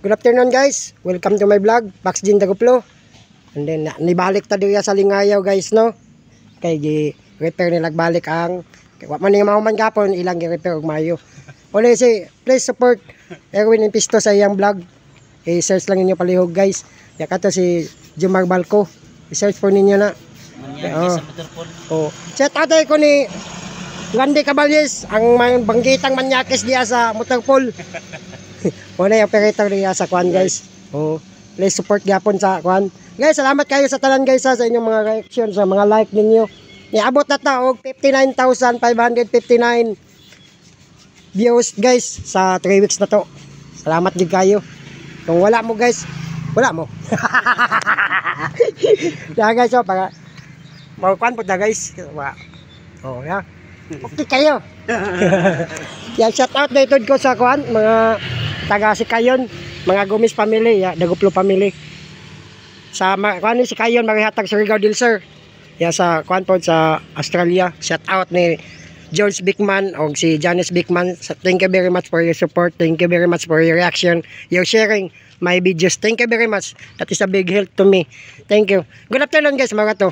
Good afternoon guys, welcome to my vlog, Max Jin Daguplo. And then nibalik ta diya sa Lingayaw guys no. Kay gi-repair nila balik ang wa man nga mahuman gapon ilang gi-repair og mayo. Uli si please support Erwin Impisto sa iyang vlog. I-search lang ninyo palihog guys. Ya kato si Jumar Balco. I-search po ninyo na. Oh. Chat atay ko ni Randy Caballes ang banggitang manyakis diya sa motorpool. Wala yung operator niya sa kwan guys. Oh, please support gyapon sa kwan. Guys, salamat kayo sa tanan guys sa inyong mga reaction, sa mga like ninyo. Niabot na ta og 59,559 views guys sa 3 weeks na to. Salamat gid kayo. Kung wala mo guys, wala mo. Ya guys, so para mau kwan pud na guys. Oh, ya. Okay kayo. Ya shout out dito ko sa kwan mga taga Sikayon, mga Gomes family, ya, Daguplo family. Sa kwan ni Sikayon marihatag sa Surigao del Sur. Ya sa kwan po sa Australia. Shout out ni George Bickman o si Janice Bickman. Thank you very much for your support. Thank you very much for your reaction, your sharing my videos. Thank you very much. That is a big help to me. Thank you. Good afternoon guys mga to.